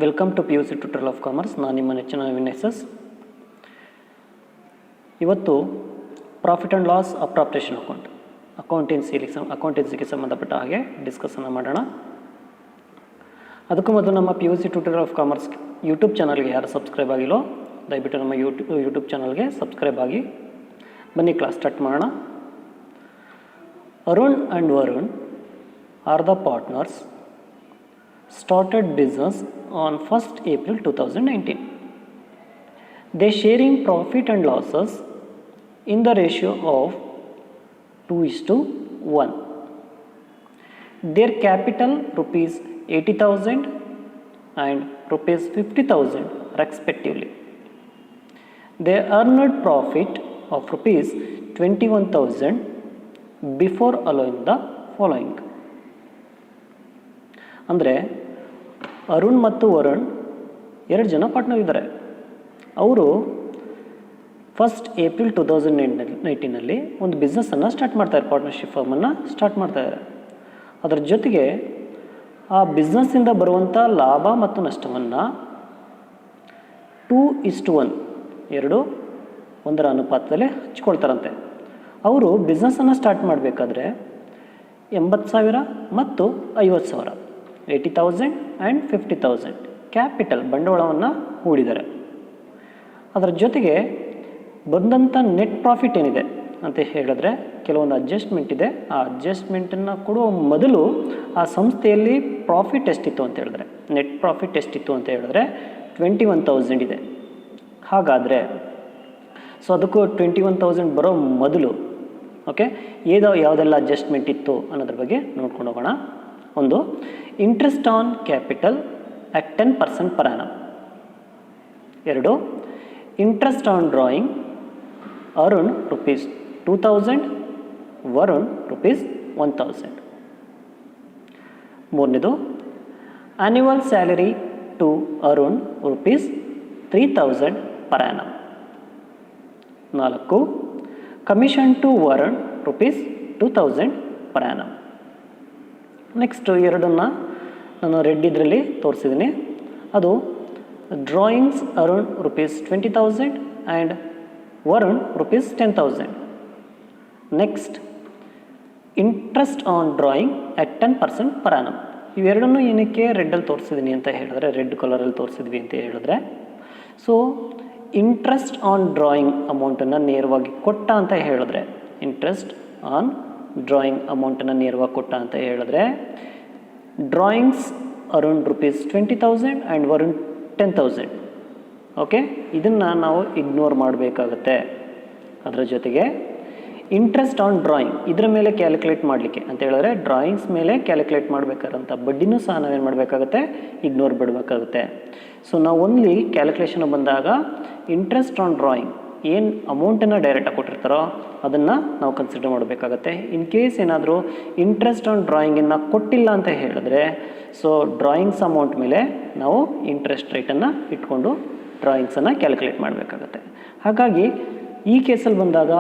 Welcome to PUC tutorial of commerce. ನಾನು ನಿಮ್ಮ ನೆಚ್ಚಿನ ನವೀನ್ ಎಸ್. ಇವತ್ತು profit and loss appropriation account ಅಕೌಂಟೆನ್ಸಿಗೆ ಸಂಬಂಧಪಟ್ಟ ಹಾಗೆ ಡಿಸ್ಕಸನ್ನು ಮಾಡೋಣ. ಅದಕ್ಕೂ ಮೊದಲು ನಮ್ಮ PUC tutorial of commerce YouTube ಚಾನಲ್ಗೆ ಯಾರು ಸಬ್ಸ್ಕ್ರೈಬ್ ಆಗಿಲ್ಲೋ ದಯವಿಟ್ಟು ನಮ್ಮ ಯೂಟ್ಯೂಬ್ ಚಾನಲ್ಗೆ ಸಬ್ಸ್ಕ್ರೈಬ್ ಆಗಿ. ಬನ್ನಿ ಕ್ಲಾಸ್ ಸ್ಟಾರ್ಟ್ ಮಾಡೋಣ. Arun and Varun are the partners, started business on 1st April 2019. They sharing profit and losses in the ratio of 2:1. Their capital rupees 80,000 and rupees 50,000 respectively. They earned profit of rupees 21,000 before allowing the following. ಅಂದರೆ ಅರುಣ್ ಮತ್ತು ವರುಣ್ 2 ಜನ partner ಇದ್ದಾರೆ. ಅವರು 1st April 2019 ಒಂದು ಬಿಸ್ನೆಸ್ಸನ್ನು start ಮಾಡ್ತಾರೆ, partnership ಫರ್ಮನ್ನು start ಮಾಡ್ತಾಯಿದ್ದಾರೆ. ಅದರ ಜೊತೆಗೆ ಆ ಬಿಸ್ನೆಸ್ಸಿಂದ ಬರುವಂಥ ಲಾಭ ಮತ್ತು ನಷ್ಟವನ್ನು 2:1 2:1 ಅನುಪಾತದಲ್ಲಿ ಹಂಚ್ಕೊಳ್ತಾರಂತೆ. ಅವರು ಬಿಸ್ನೆಸ್ಸನ್ನು ಸ್ಟಾರ್ಟ್ ಮಾಡಬೇಕಾದ್ರೆ 80,000 ಮತ್ತು 50,000 80,000 ಆ್ಯಂಡ್ 50,000 ಕ್ಯಾಪಿಟಲ್ ಬಂಡವಾಳವನ್ನು ಹೂಡಿದ್ದಾರೆ. ಅದರ ಜೊತೆಗೆ ಬಂದಂಥ ನೆಟ್ ಪ್ರಾಫಿಟ್ ಏನಿದೆ ಅಂತ ಹೇಳಿದ್ರೆ ಕೆಲವೊಂದು ಅಡ್ಜಸ್ಟ್ಮೆಂಟ್ ಇದೆ. ಆ ಅಡ್ಜಸ್ಟ್ಮೆಂಟನ್ನು ಕೊಡುವ ಮೊದಲು ಆ ಸಂಸ್ಥೆಯಲ್ಲಿ ಪ್ರಾಫಿಟ್ ಎಷ್ಟಿತ್ತು ಅಂತ ಹೇಳಿದ್ರೆ, ನೆಟ್ ಪ್ರಾಫಿಟ್ ಎಷ್ಟಿತ್ತು ಅಂತ ಹೇಳಿದ್ರೆ 21,000 ಇದೆ. ಹಾಗಾದರೆ ಅದಕ್ಕೂ 21,000 ಬರೋ ಮೊದಲು ಓಕೆ ಯಾವುದೆಲ್ಲ ಅಡ್ಜಸ್ಟ್ಮೆಂಟ್ ಇತ್ತು ಅನ್ನೋದ್ರ ಬಗ್ಗೆ ನೋಡ್ಕೊಂಡು ಹೋಗೋಣ. ಒಂದು, interest on capital at 10% per annum. 2, interest on drawing Arun rupees 2,000, Varun rupees 1,000. 3ನೇದು, annual salary to Arun rupees 3,000 per annum. 4, commission to Varun rupees 2,000 per annum. Next 2 ನಾನು ರೆಡ್ ಇದರಲ್ಲಿ ತೋರಿಸಿದ್ದೀನಿ. ಅದು drawings Arun rupees 20,000 and Varun rupees 10,000. Next, interest on drawing at 10% per annum. ಇವೆರಡನ್ನೂ ಏನಕ್ಕೆ ರೆಡ್ಡಲ್ಲಿ ತೋರಿಸಿದ್ದೀನಿ ಅಂತ ಹೇಳಿದ್ರೆ, ರೆಡ್ ಕಲರಲ್ಲಿ ತೋರಿಸಿದ್ವಿ ಅಂತ ಹೇಳಿದ್ರೆ, ಸೊ ಇಂಟ್ರೆಸ್ಟ್ ಆನ್ ಡ್ರಾಯಿಂಗ್ ಅಮೌಂಟನ್ನು ನೇರವಾಗಿ ಕೊಟ್ಟ ಅಂತ ಹೇಳಿದ್ರೆ, ಇಂಟ್ರೆಸ್ಟ್ ಆನ್ ಡ್ರಾಯಿಂಗ್ ಅಮೌಂಟನ್ನು ನೇರವಾಗಿ ಕೊಟ್ಟ ಅಂತ ಹೇಳಿದ್ರೆ, drawings Arun rupees 20,000 and Varun 10,000. Okay, ಇದನ್ನು ನಾವು ಇಗ್ನೋರ್ ಮಾಡಬೇಕಾಗತ್ತೆ. ಅದರ ಜೊತೆಗೆ ಇಂಟ್ರೆಸ್ಟ್ ಆನ್ ಡ್ರಾಯಿಂಗ್ ಇದರ ಮೇಲೆ ಕ್ಯಾಲ್ಕುಲೇಟ್ ಮಾಡಲಿಕ್ಕೆ ಅಂತ ಹೇಳಿದ್ರೆ, ಡ್ರಾಯಿಂಗ್ಸ್ ಮೇಲೆ ಕ್ಯಾಲ್ಕುಲೇಟ್ ಮಾಡಬೇಕಾದಂಥ ಬಡ್ಡಿನೂ ಸಹ ನಾವೇನು ಮಾಡಬೇಕಾಗುತ್ತೆ, ಇಗ್ನೋರ್ ಬಿಡಬೇಕಾಗುತ್ತೆ. ಸೊ ನಾವು ಓನ್ಲಿ ಕ್ಯಾಲ್ಕುಲೇಷನ್ ಬಂದಾಗ ಇಂಟ್ರೆಸ್ಟ್ ಆನ್ ಡ್ರಾಯಿಂಗ್ ಏನು ಅಮೌಂಟನ್ನು ಡೈರೆಕ್ಟಾಗಿ ಕೊಟ್ಟಿರ್ತಾರೋ ಅದನ್ನು ನಾವು ಕನ್ಸಿಡರ್ ಮಾಡಬೇಕಾಗತ್ತೆ. ಇನ್ ಕೇಸ್ ಏನಾದರೂ ಇಂಟ್ರೆಸ್ಟ್ ಆನ್ ಡ್ರಾಯಿಂಗನ್ನು ಕೊಟ್ಟಿಲ್ಲ ಅಂತ ಹೇಳಿದ್ರೆ, ಸೊ ಡ್ರಾಯಿಂಗ್ಸ್ ಅಮೌಂಟ್ ಮೇಲೆ ನಾವು ಇಂಟ್ರೆಸ್ಟ್ ರೇಟನ್ನು ಇಟ್ಕೊಂಡು ಡ್ರಾಯಿಂಗ್ಸನ್ನು ಕ್ಯಾಲ್ಕುಲೇಟ್ ಮಾಡಬೇಕಾಗತ್ತೆ. ಹಾಗಾಗಿ ಈ ಕೇಸಲ್ಲಿ ಬಂದಾಗ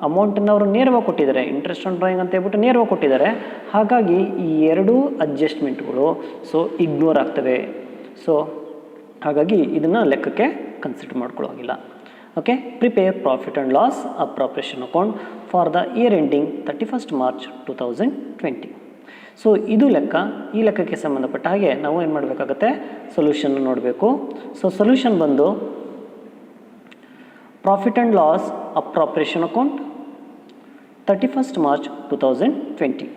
ಅಮೌಂಟನ್ನು ಅವರು ನೇರವಾಗಿ ಕೊಟ್ಟಿದ್ದಾರೆ, ಇಂಟ್ರೆಸ್ಟ್ ಆನ್ ಡ್ರಾಯಿಂಗ್ ಅಂತ ಹೇಳ್ಬಿಟ್ಟು ನೇರವಾಗಿ ಕೊಟ್ಟಿದ್ದಾರೆ. ಹಾಗಾಗಿ ಈ 2 ಅಡ್ಜಸ್ಟ್ಮೆಂಟ್ಗಳು ಸೊ ಇಗ್ನೋರ್ ಆಗ್ತವೆ. ಸೊ ಹಾಗಾಗಿ ಇದನ್ನು ಲೆಕ್ಕಕ್ಕೆ ಕನ್ಸಿಡರ್ ಮಾಡ್ಕೊಳ್ಳೋಂಗಿಲ್ಲ. Okay, prepare profit and loss appropriation account for the year ending 31st March 2020. So ಇದು ಲೆಕ್ಕ. ಈ ಲೆಕ್ಕಕ್ಕೆ ಸಂಬಂಧಪಟ್ಟ ಹಾಗೆ ನಾವು ಏನು ಮಾಡಬೇಕಾಗತ್ತೆ, ಸೊಲ್ಯೂಷನ್ ನೋಡಬೇಕು. ಸೊ ಸೊಲ್ಯೂಷನ್ ಬಂದು profit and loss appropriation account 31st March 2020.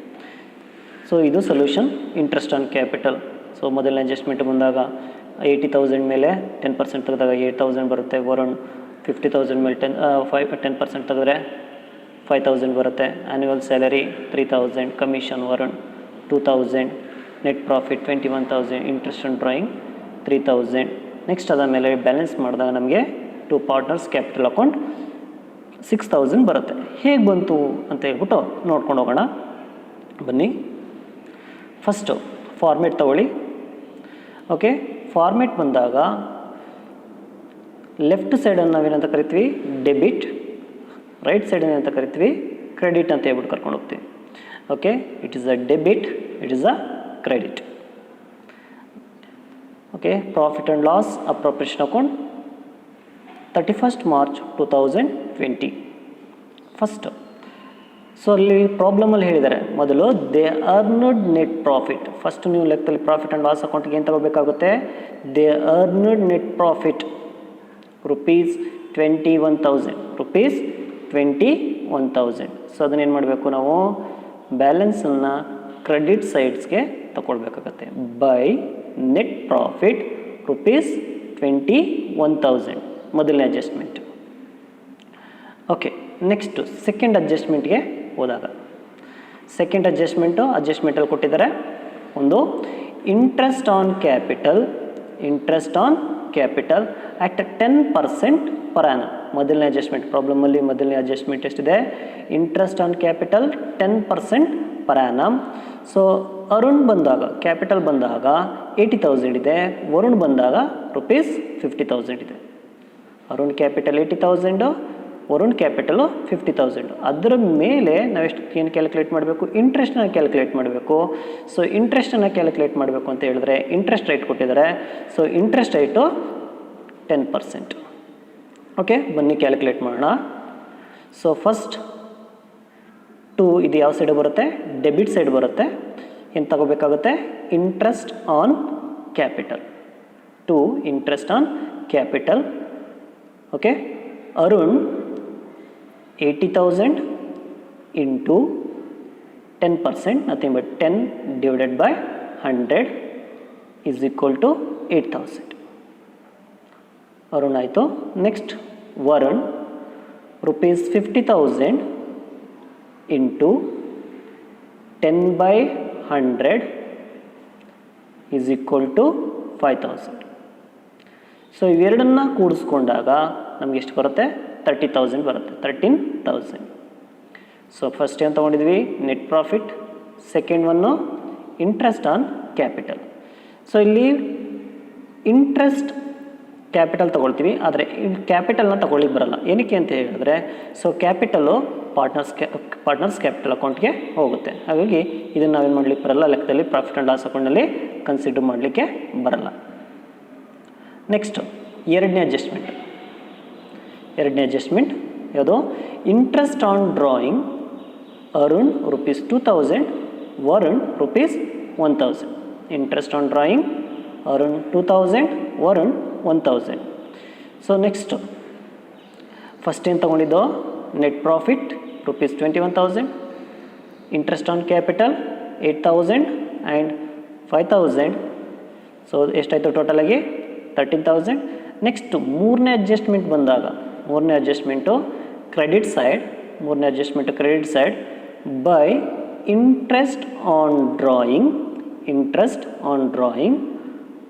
So ಇದು solution. Interest on capital, so ಮೊದಲನೇ ಅಡ್ಜಸ್ಟ್ಮೆಂಟ್ ಬಂದಾಗ 80,000 ಮೇಲೆ 10% ತೆಗೆದಾಗ 8,000 ಬರುತ್ತೆ. ವರುಣ್ 50,000 ಮೇಲೆ 10% ತೆಗೆದ್ರೆ 5,000 ಬರುತ್ತೆ. Annual salary 3,000, commission Varun 2,000, net profit 21,000, interest on drawing 3,000. Next ಅದಾದ ಮೇಲೆ ಬ್ಯಾಲೆನ್ಸ್ ಮಾಡಿದಾಗ ನಮಗೆ 2 ಪಾರ್ಟ್ನರ್ಸ್ ಕ್ಯಾಪಿಟಲ್ ಅಕೌಂಟ್ 6,000 ಬರುತ್ತೆ. ಹೇಗೆ ಬಂತು ಅಂತ ಹೇಳ್ಬಿಟ್ಟು ನೋಡ್ಕೊಂಡು ಹೋಗೋಣ. ಬನ್ನಿ, ಫಸ್ಟು ಫಾರ್ಮೇಟ್ ತಗೊಳ್ಳಿ. ಓಕೆ, ಫಾರ್ಮೇಟ್ ಬಂದಾಗ ಲೆಫ್ಟ್ ಸೈಡನ್ನು ನಾವೇನಂತ ಕರಿತೀವಿ ಡೆಬಿಟ್, ರೈಟ್ ಸೈಡನ್ನು ಅಂತ ಕರಿತೀವಿ ಕ್ರೆಡಿಟ್ ಅಂತ ಹೇಳ್ಬಿಟ್ಟು ಕರ್ಕೊಂಡು ಹೋಗ್ತೀವಿ. Okay, it is a debit, it is a credit. Okay, profit and loss appropriation account 31st March 2020 first. So ಅಲ್ಲಿ ಪ್ರಾಬ್ಲಮಲ್ಲಿ ಹೇಳಿದ್ದಾರೆ ಮೊದಲು they earned net profit. First ನೀವು ಲೆಕ್ಕದಲ್ಲಿ ಪ್ರಾಫಿಟ್ ಆ್ಯಂಡ್ ಲಾಸ್ ಅಕೌಂಟ್ಗೆ ಏನು ತಗೋಬೇಕಾಗುತ್ತೆ? They earned net profit rupees 21,000. So ಅದನ್ನೇನು ಮಾಡಬೇಕು ನಾವು? ಬ್ಯಾಲೆನ್ಸನ್ನು ಕ್ರೆಡಿಟ್ ಸೈಡ್ಸ್ಗೆ ತಗೊಳ್ಬೇಕಾಗತ್ತೆ. ಬೈ ನೆಟ್ ಪ್ರಾಫಿಟ್ ರುಪೀಸ್ 21,000 ಮೊದಲನೇ ಅಡ್ಜಸ್ಟ್ಮೆಂಟ್. ಓಕೆ, ನೆಕ್ಸ್ಟು ಸೆಕೆಂಡ್ ಅಡ್ಜಸ್ಟ್ಮೆಂಟ್ಗೆ ಹೋದಾಗ ಸೆಕೆಂಡ್ ಅಡ್ಜಸ್ಟ್ಮೆಂಟಲ್ಲಿ ಕೊಟ್ಟಿದ್ದಾರೆ ಒಂದು interest on capital at 10% per annum. ಮೊದಲನೇ ಅಡ್ಜಸ್ಟ್ಮೆಂಟ್ ಪ್ರಾಬ್ಲಮಲ್ಲಿ ಮೊದಲನೇ ಅಡ್ಜಸ್ಟ್ಮೆಂಟ್ ಎಷ್ಟಿದೆ? Interest on capital 10% per annum. So Arun ಬಂದಾಗ ಕ್ಯಾಪಿಟಲ್ ಬಂದಾಗ 80,000 ಇದೆ, ವರುಣ್ ಬಂದಾಗ ರುಪೀಸ್ 50,000 ಇದೆ. Arun capital 80,000, Varun capital 50,000. ಅದರ ಮೇಲೆ ನಾವೆಷ್ಟು ಏನು ಕ್ಯಾಲ್ಕುಲೇಟ್ ಮಾಡಬೇಕು? ಇಂಟ್ರೆಸ್ಟನ್ನು ಕ್ಯಾಲ್ಕುಲೇಟ್ ಮಾಡಬೇಕು. ಸೊ ಇಂಟ್ರೆಸ್ಟನ್ನು ಕ್ಯಾಲ್ಕುಲೇಟ್ ಮಾಡಬೇಕು ಅಂತ ಹೇಳಿದ್ರೆ ಇಂಟ್ರೆಸ್ಟ್ ರೇಟ್ ಕೊಟ್ಟಿದ್ದಾರೆ. So interest rate 10%. ಓಕೆ, ಬನ್ನಿ ಕ್ಯಾಲ್ಕುಲೇಟ್ ಮಾಡೋಣ. ಸೊ ಫಸ್ಟ್ ಇದು ಯಾವ ಸೈಡ್ ಬರುತ್ತೆ? ಡೆಬಿಟ್ ಸೈಡ್ ಬರುತ್ತೆ. ಏನು ತಗೋಬೇಕಾಗುತ್ತೆ? Interest on capital. Interest on capital. Okay, Arun 80,000 into 10%, nothing but 10 divided by 100 is equal to 8,000. Arun ಆಯಿತು. Next Varun rupees 50,000 into 10 by 100 is equal to 5,000. So ಇವೆರಡನ್ನ ಕೂಡಿಸ್ಕೊಂಡಾಗ ನಮ್ಗೆ ಎಷ್ಟು ಬರುತ್ತೆ? 30,000 ಬರುತ್ತೆ. 13,000. ಸೊ ಫಸ್ಟ್ ಏನು ತೊಗೊಂಡಿದ್ವಿ? Net profit. ಸೆಕೆಂಡ್ ಒನ್ನು ಇಂಟ್ರೆಸ್ಟ್ ಆನ್ ಕ್ಯಾಪಿಟಲ್. ಸೊ ಇಲ್ಲಿ ಇಂಟ್ರೆಸ್ಟ್ ಕ್ಯಾಪಿಟಲ್ ತೊಗೊಳ್ತೀವಿ, ಆದರೆ ಕ್ಯಾಪಿಟಲ್ನ ತೊಗೊಳ್ಳಿಕ್ಕೆ ಬರಲ್ಲ. ಏನಕ್ಕೆ ಅಂತ ಹೇಳಿದ್ರೆ, ಸೊ ಕ್ಯಾಪಿಟಲು ಪಾರ್ಟ್ನರ್ಸ್ ಕ್ಯಾಪಿಟಲ್ ಅಕೌಂಟ್ಗೆ ಹೋಗುತ್ತೆ. ಹಾಗಾಗಿ ಇದನ್ನು ನಾವೇನು ಮಾಡಲಿಕ್ಕೆ ಬರಲ್ಲ, ಲೆಕ್ಕದಲ್ಲಿ ಪ್ರಾಫಿಟ್ ಆ್ಯಂಡ್ ಲಾಸ್ ಅಕೌಂಟಲ್ಲಿ ಕನ್ಸಿಡರ್ ಮಾಡಲಿಕ್ಕೆ ಬರಲ್ಲ. ನೆಕ್ಸ್ಟು ಎರಡನೇ ಅಡ್ಜಸ್ಟ್ಮೆಂಟ್ ಯಾವುದು? Interest on drawing Arun rupees 2,000, Varun rupees 1,000. Interest on drawing Arun 2,000, Varun 1,000. So next first ಏನು ತೊಗೊಂಡಿದ್ದು? Net profit rupees 21,000, interest on capital 8,000 and 5,000. So ಎಷ್ಟಾಯಿತು ಟೋಟಲಾಗಿ? 13,000. ನೆಕ್ಸ್ಟು ಮೂರನೇ adjustment credit side by interest on drawing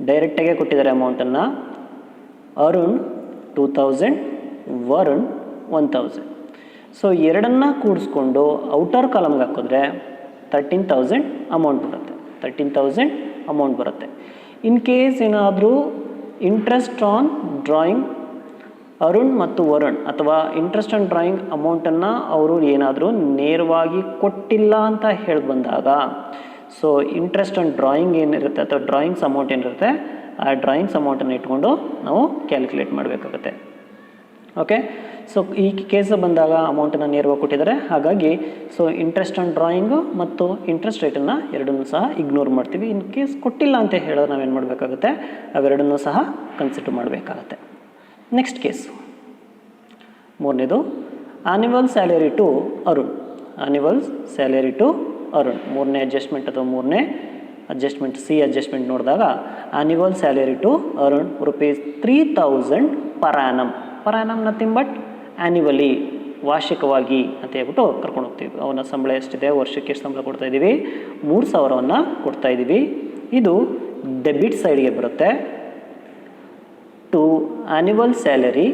ಡೈರೆಕ್ಟಾಗೆ ಕೊಟ್ಟಿದ್ದಾರೆ ಅಮೌಂಟನ್ನು. ಅರುಣ್ 2,000, ವರುಣ್ 1,000. ಸೊ ಎರಡನ್ನ ಕೂಡಿಸ್ಕೊಂಡು ಔಟರ್ ಕಾಲಮ್ಗೆ ಹಾಕಿದ್ರೆ 13,000 ಅಮೌಂಟ್ ಬರುತ್ತೆ. ಇನ್ ಕೇಸ್ ಏನಾದರೂ ಇಂಟ್ರೆಸ್ಟ್ ಆನ್ ಡ್ರಾಯಿಂಗ್ ಅರುಣ್ ಮತ್ತು ವರುಣ್ ಅಥವಾ ಇಂಟ್ರೆಸ್ಟ್ ಆನ್ ಡ್ರಾಯಿಂಗ್ ಅಮೌಂಟನ್ನು ಅವರು ಏನಾದರೂ ನೇರವಾಗಿ ಕೊಟ್ಟಿಲ್ಲ ಅಂತ ಹೇಳಿ ಬಂದಾಗ, ಸೊ ಇಂಟ್ರೆಸ್ಟ್ ಆನ್ ಡ್ರಾಯಿಂಗ್ ಏನಿರುತ್ತೆ ಅಥವಾ ಡ್ರಾಯಿಂಗ್ಸ್ ಅಮೌಂಟ್ ಏನಿರುತ್ತೆ ಆ ಡ್ರಾಯಿಂಗ್ಸ್ ಅಮೌಂಟನ್ನು ಇಟ್ಕೊಂಡು ನಾವು ಕ್ಯಾಲ್ಕುಲೇಟ್ ಮಾಡಬೇಕಾಗುತ್ತೆ. ಓಕೆ, ಸೊ ಈ ಕೇಸ್ ಬಂದಾಗ ಅಮೌಂಟನ್ನು ನೇರವಾಗಿ ಕೊಟ್ಟಿದ್ದಾರೆ. ಹಾಗಾಗಿ ಸೊ ಇಂಟ್ರೆಸ್ಟ್ ಆನ್ ಡ್ರಾಯಿಂಗು ಮತ್ತು ಇಂಟ್ರೆಸ್ಟ್ ರೇಟನ್ನು ಎರಡನ್ನೂ ಸಹ ಇಗ್ನೋರ್ ಮಾಡ್ತೀವಿ. ಇನ್ ಕೇಸ್ ಕೊಟ್ಟಿಲ್ಲ ಅಂತ ಹೇಳಿದ್ರೆ ನಾವೇನು ಮಾಡಬೇಕಾಗುತ್ತೆ? ಅವೆರಡನ್ನೂ ಸಹ ಕನ್ಸಿಡರ್ ಮಾಡಬೇಕಾಗತ್ತೆ. ನೆಕ್ಸ್ಟ್ ಕೇಸು ಮೂರನೇದು ಆ್ಯನ್ಯುವಲ್ ಸ್ಯಾಲರಿ ಟು ಅರುಣ್. ಮೂರನೇ ಅಡ್ಜಸ್ಟ್ಮೆಂಟ್ ಸಿ ಅಡ್ಜಸ್ಟ್ಮೆಂಟ್ ನೋಡಿದಾಗ annual salary to Arun rupees 3,000 per annum. Nothing but annually, ವಾರ್ಷಿಕವಾಗಿ ಅಂತ ಹೇಳ್ಬಿಟ್ಟು ಕರ್ಕೊಂಡು ಹೋಗ್ತೀವಿ. ಅವನ ಸಂಬಳ ಎಷ್ಟಿದೆ, ವರ್ಷಕ್ಕೆ ಎಷ್ಟು ಸಂಬಳ ಕೊಡ್ತಾ ಇದ್ದೀವಿ? 3,000 ಕೊಡ್ತಾ ಇದ್ದೀವಿ. ಇದು ಡೆಬಿಟ್ ಸೈಡ್ಗೆ ಬರುತ್ತೆ. To annual salary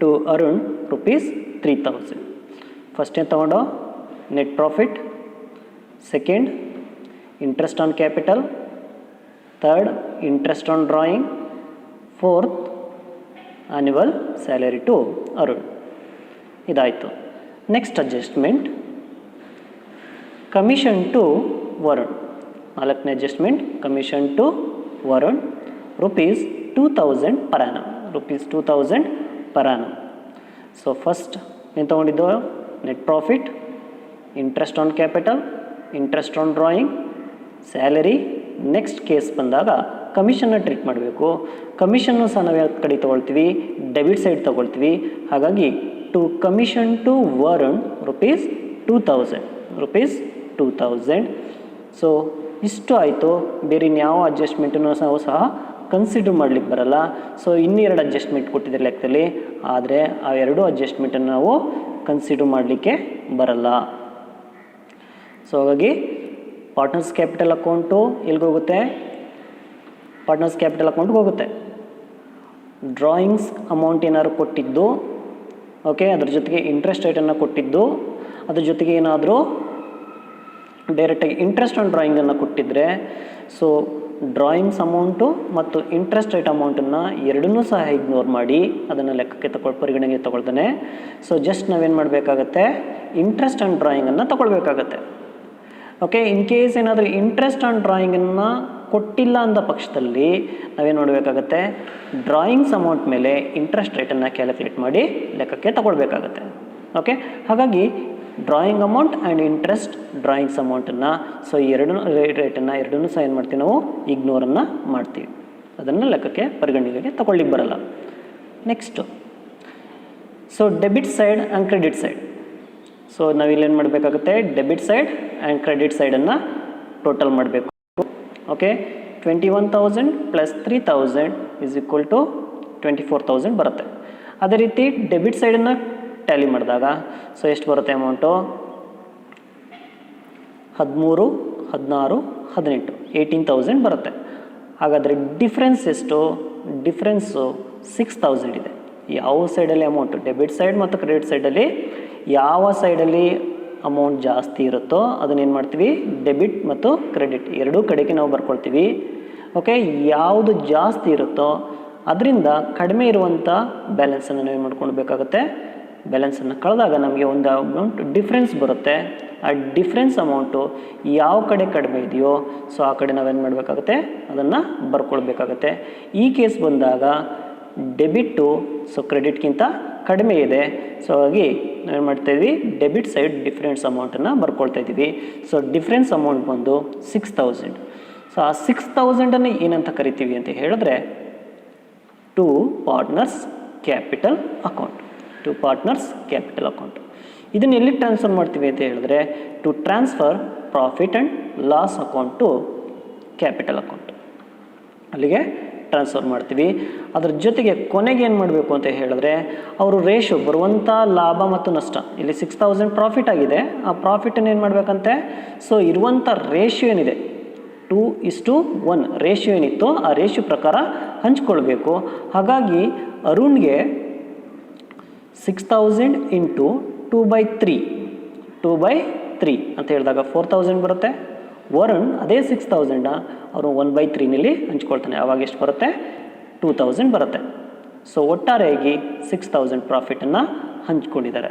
to Arun rupees 3,000. First ಏನು ತಗೊಂಡು net profit, second interest on capital, third interest on drawing, fourth annual salary to Arun. ಇದಾಯಿತು. Next adjustment commission to Varun. ನಾಲ್ಕನೇ adjustment commission to Varun rupees 2000 per annum. rupees 2000 per annum. So first ಏನು ತೊಗೊಂಡಿದ್ದು net profit, interest on capital, interest on drawing, salary. Next case ಬಂದಾಗ ಕಮಿಷನ್ನ treat ಮಾಡಬೇಕು. Commission ಸಹ ನಾವು ಯಾವ ಕಡೆ ತೊಗೊಳ್ತೀವಿ, ಡೆಬಿಟ್ ಸೈಡ್ ತೊಗೊಳ್ತೀವಿ. ಹಾಗಾಗಿ to commission to Varun rupees 2000. So ಇಷ್ಟು ಆಯಿತು. ಬೇರೆ ಇನ್ಯಾವ ಅಡ್ಜಸ್ಟ್ಮೆಂಟನ್ನು ನಾವು ಸಹ ಕನ್ಸಿಡರ್ ಮಾಡಲಿಕ್ಕೆ ಬರಲ್ಲ. ಸೊ ಇನ್ನೆರಡು ಅಡ್ಜಸ್ಟ್ಮೆಂಟ್ ಕೊಟ್ಟಿದ್ದಾರೆ ಲೆಕ್ಕದಲ್ಲಿ, ಆದರೆ ಆ ಎರಡೂ ಅಡ್ಜಸ್ಟ್ಮೆಂಟನ್ನು ನಾವು ಕನ್ಸಿಡರ್ ಮಾಡಲಿಕ್ಕೆ ಬರಲ್ಲ. ಸೊ ಹಾಗಾಗಿ ಪಾರ್ಟ್ನರ್ಸ್ ಕ್ಯಾಪಿಟಲ್ ಅಕೌಂಟು ಎಲ್ಲಿಗೋಗುತ್ತೆ, ಪಾರ್ಟ್ನರ್ಸ್ ಕ್ಯಾಪಿಟಲ್ ಅಕೌಂಟ್ಗೆ ಹೋಗುತ್ತೆ. ಡ್ರಾಯಿಂಗ್ಸ್ ಅಮೌಂಟ್ ಏನಾದ್ರು ಕೊಟ್ಟಿದ್ದು, ಓಕೆ, ಅದ್ರ ಜೊತೆಗೆ ಇಂಟ್ರೆಸ್ಟ್ ರೇಟನ್ನು ಕೊಟ್ಟಿದ್ದು, ಅದ್ರ ಜೊತೆಗೆ ಏನಾದರೂ ಡೈರೆಕ್ಟಾಗಿ ಇಂಟ್ರೆಸ್ಟ್ ಆನ್ ಡ್ರಾಯಿಂಗನ್ನು ಕೊಟ್ಟಿದ್ದರೆ, ಸೊ ಡ್ರಾಯಿಂಗ್ಸ್ ಅಮೌಂಟು ಮತ್ತು ಇಂಟ್ರೆಸ್ಟ್ ರೇಟ್ ಅಮೌಂಟನ್ನು ಎರಡನ್ನೂ ಸಹ ಇಗ್ನೋರ್ ಮಾಡಿ ಅದನ್ನು ಲೆಕ್ಕಕ್ಕೆ ಪರಿಗಣನೆಗೆ ತೊಗೊಳ್ತಾನೆ. ಸೊ ಜಸ್ಟ್ ನಾವೇನು ಮಾಡಬೇಕಾಗತ್ತೆ, ಇಂಟ್ರೆಸ್ಟ್ ಆನ್ ಡ್ರಾಯಿಂಗನ್ನು ತೊಗೊಳ್ಬೇಕಾಗತ್ತೆ. ಓಕೆ, ಇನ್ ಕೇಸ್ ಏನಾದರೂ ಇಂಟ್ರೆಸ್ಟ್ ಆನ್ ಡ್ರಾಯಿಂಗನ್ನು ಕೊಟ್ಟಿಲ್ಲ ಅಂದ ಪಕ್ಷದಲ್ಲಿ ನಾವೇನು ಮಾಡಬೇಕಾಗತ್ತೆ, ಡ್ರಾಯಿಂಗ್ಸ್ ಅಮೌಂಟ್ ಮೇಲೆ ಇಂಟ್ರೆಸ್ಟ್ ರೇಟನ್ನು ಕ್ಯಾಲ್ಕುಲೇಟ್ ಮಾಡಿ ಲೆಕ್ಕಕ್ಕೆ ತಗೊಳ್ಬೇಕಾಗತ್ತೆ. ಓಕೆ, ಹಾಗಾಗಿ drawing amount and interest drawings ಅಮೌಂಟನ್ನು, ಸೊ ಈ ರೇಟನ್ನು ಎರಡನ್ನೂ ಸಹ ಏನು ಮಾಡ್ತೀವಿ ನಾವು ಇಗ್ನೋರನ್ನು ಮಾಡ್ತೀವಿ. ಅದನ್ನು ಲೆಕ್ಕಕ್ಕೆ ಪರಿಗಣನೆಗೆ ತಗೊಳ್ಳಿಕ್ಕೆ ಬರಲ್ಲ. Next, so debit side and credit side. So ನಾವಿಲ್ಲೇನು ಮಾಡಬೇಕಾಗುತ್ತೆ, ಡೆಬಿಟ್ ಸೈಡ್ ಆ್ಯಂಡ್ ಕ್ರೆಡಿಟ್ ಸೈಡನ್ನು ಟೋಟಲ್ ಮಾಡಬೇಕು. Okay, 21,000 plus 3,000 is equal to 24,000 ಬರುತ್ತೆ. ಅದೇ ರೀತಿ ಡೆಬಿಟ್ ಸೈಡನ್ನು ಟ್ಯಾಲಿ ಮಾಡಿದಾಗ ಸೊ ಎಷ್ಟು ಬರುತ್ತೆ ಅಮೌಂಟು, 13, 16, 18, 18,000 ಬರುತ್ತೆ. ಹಾಗಾದರೆ ಡಿಫ್ರೆನ್ಸ್ ಎಷ್ಟು, ಡಿಫ್ರೆನ್ಸು 6,000 ಇದೆ. ಯಾವ ಸೈಡಲ್ಲಿ ಅಮೌಂಟು, ಡೆಬಿಟ್ ಸೈಡ್ ಮತ್ತು ಕ್ರೆಡಿಟ್ ಸೈಡಲ್ಲಿ ಯಾವ ಸೈಡಲ್ಲಿ ಅಮೌಂಟ್ ಜಾಸ್ತಿ ಇರುತ್ತೋ ಅದನ್ನೇನು ಮಾಡ್ತೀವಿ, ಡೆಬಿಟ್ ಮತ್ತು ಕ್ರೆಡಿಟ್ ಎರಡೂ ಕಡೆಗೆ ನಾವು ಬರ್ಕೊಳ್ತೀವಿ. ಓಕೆ, ಯಾವುದು ಜಾಸ್ತಿ ಇರುತ್ತೋ ಅದರಿಂದ ಕಡಿಮೆ ಇರುವಂಥ ಬ್ಯಾಲೆನ್ಸನ್ನು ನಾವೇನು ಮಾಡ್ಕೊಳ್ಬೇಕಾಗುತ್ತೆ, ಬ್ಯಾಲೆನ್ಸನ್ನು ಕಳೆದಾಗ ನಮಗೆ ಒಂದು ಅಮೌಂಟ್ ಡಿಫ್ರೆನ್ಸ್ ಬರುತ್ತೆ. ಆ ಡಿಫ್ರೆನ್ಸ್ ಅಮೌಂಟು ಯಾವ ಕಡೆ ಕಡಿಮೆ ಇದೆಯೋ ಸೊ ಆ ಕಡೆ ನಾವೇನು ಮಾಡಬೇಕಾಗುತ್ತೆ, ಅದನ್ನು ಬರ್ಕೊಳ್ಬೇಕಾಗತ್ತೆ. ಈ ಕೇಸ್ ಬಂದಾಗ ಡೆಬಿಟ್ಟು ಸೊ ಕ್ರೆಡಿಟ್ಗಿಂತ ಕಡಿಮೆ ಇದೆ. ಸೊ ಹಾಗಾಗಿ ನಾವೇನು ಮಾಡ್ತಾಯಿದ್ವಿ, ಡೆಬಿಟ್ ಸೈಡ್ ಡಿಫ್ರೆನ್ಸ್ ಅಮೌಂಟನ್ನು ಬರ್ಕೊಳ್ತಾ ಇದ್ದೀವಿ. ಸೊ ಡಿಫ್ರೆನ್ಸ್ ಅಮೌಂಟ್ ಬಂದು 6,000. ಸೊ ಆ 6,000ಅನ್ನು ಏನಂತ ಕರಿತೀವಿ ಅಂತ ಹೇಳಿದ್ರೆ, to partners capital account. To partners capital account. ಇದನ್ನು ಎಲ್ಲಿ ಟ್ರಾನ್ಸ್ಫರ್ ಮಾಡ್ತೀವಿ ಅಂತ ಹೇಳಿದ್ರೆ, to transfer profit and loss account to capital account, ಅಲ್ಲಿಗೆ ಟ್ರಾನ್ಸ್ಫರ್ ಮಾಡ್ತೀವಿ. ಅದ್ರ ಜೊತೆಗೆ ಕೊನೆಗೆ ಏನು ಮಾಡಬೇಕು ಅಂತ ಹೇಳಿದ್ರೆ, ಅವರು ರೇಷು ಬರುವಂಥ ಲಾಭ ಮತ್ತು ನಷ್ಟ, ಇಲ್ಲಿ 6,000 ಪ್ರಾಫಿಟ್ ಆಗಿದೆ, ಆ ಪ್ರಾಫಿಟನ್ನು ಏನು ಮಾಡಬೇಕಂತೆ, ಸೊ ಇರುವಂಥ ರೇಷಿಯೋ ಏನಿದೆ 2:1 ರೇಷಿಯೋ ಏನಿತ್ತು ಆ ರೇಷಿಯೋ ಪ್ರಕಾರ ಹಂಚ್ಕೊಳ್ಬೇಕು. ಹಾಗಾಗಿ ಅರುಣ್ಗೆ 6,000 ಇಂಟು 2/3 ಅಂತ ಹೇಳಿದಾಗ 4,000 ಬರುತ್ತೆ. ವರುಣ್ ಅದೇ 6,000 ಅವರು 1/3ನಲ್ಲಿ ಹಂಚ್ಕೊಳ್ತಾನೆ. ಆವಾಗ ಎಷ್ಟು ಬರುತ್ತೆ, 2,000 ಬರುತ್ತೆ. ಸೊ ಒಟ್ಟಾರೆಯಾಗಿ 6,000 ಪ್ರಾಫಿಟನ್ನು ಹಂಚ್ಕೊಂಡಿದ್ದಾರೆ.